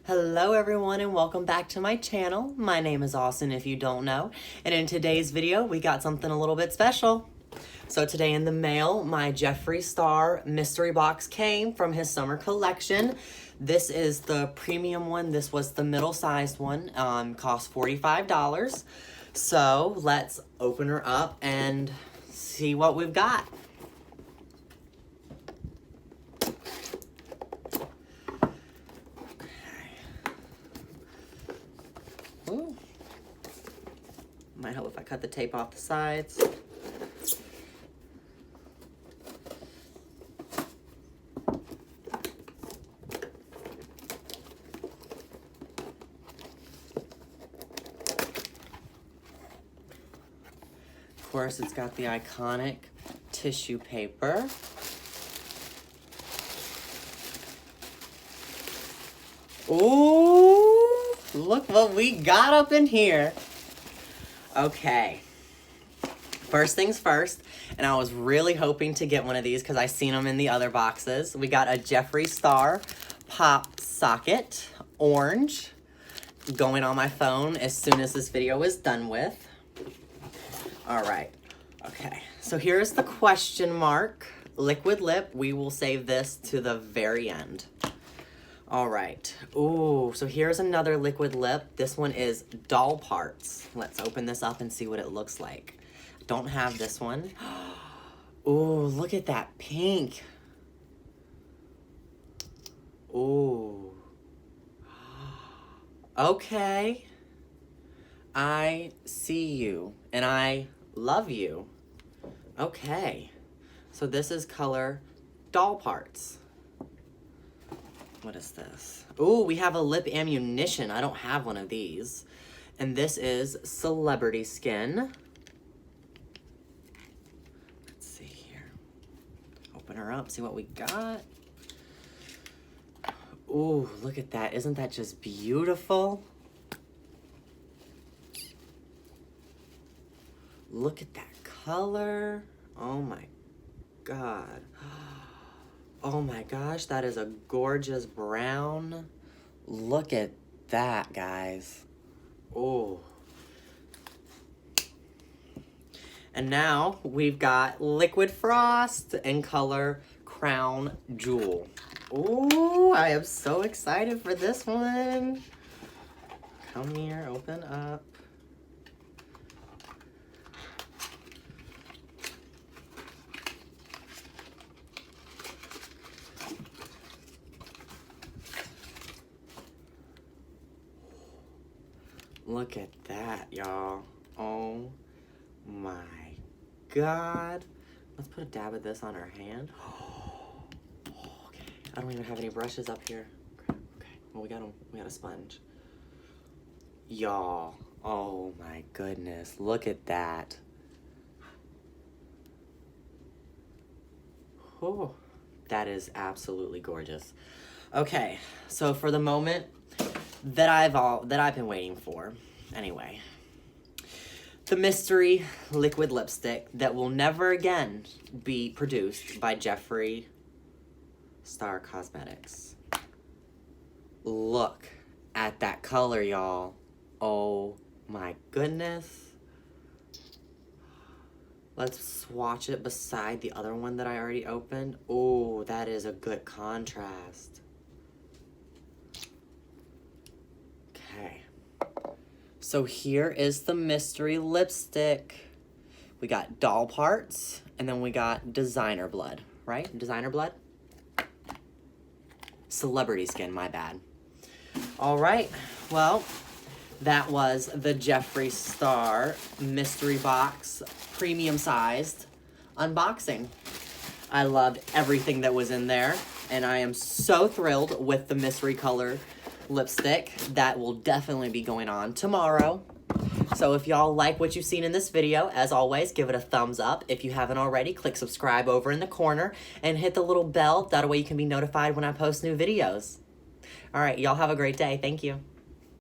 Hello everyone and welcome back to my channel. My name is Austin if you don't know, and in today's video we got something a little bit special. So today in the mail, my Jeffree Star mystery box came from his summer collection. This is the premium one. This was the middle-sized one. Cost $45. So let's open her up and see what we've got. Ooh. Might help if I cut the tape off the sides. Of course, it's got the iconic tissue paper. Ooh! Look what we got up in here. Okay. First things first, and I was really hoping to get one of these because I seen them in the other boxes. We got a Jeffree Star pop socket, orange, going on my phone as soon as this video is done with. All right. Okay. So here's the question mark. Liquid lip. We will save this to the very end. All right. Ooh, so here's another liquid lip. This one is doll parts. Let's open this up and see what it looks like. Don't have this one. Ooh, look at that pink. Ooh. Okay. I see you and I love you. Okay. So this is color doll parts. What is this? Ooh, we have a lip ammunition. I don't have one of these. And this is celebrity skin. Let's see here. Open her up, see what we got. Ooh, look at that. Isn't that just beautiful? Look at that color. Oh my God. Oh my gosh, that is a gorgeous brown. Look at that, guys. Oh. And now we've got liquid frost in color crown jewel. Oh, I am so excited for this one. Come here, open up. Look at that, y'all. Oh my God. Let's put a dab of this on our hand. Okay. I don't even have any brushes up here. Okay. Well, we got a sponge. Y'all. Oh my goodness. Look at that. Oh, that is absolutely gorgeous. Okay. So for the moment that I've been waiting for. Anyway, the mystery liquid lipstick that will never again be produced by Jeffree Star Cosmetics. Look at that color, y'all. Oh my goodness. Let's swatch it beside the other one that I already opened. Oh, that is a good contrast. So here is the mystery lipstick. We got doll parts, and then we got designer blood, right? Designer blood? Celebrity skin, my bad. All right, well, that was the Jeffree Star mystery box, premium sized unboxing. I loved everything that was in there, and I am so thrilled with the mystery color lipstick that will definitely be going on tomorrow. So if y'all like what you've seen in this video, as always, give it a thumbs up. If you haven't already, click subscribe over in the corner and hit the little bell. That way you can be notified when I post new videos. All right, y'all have a great day. Thank you.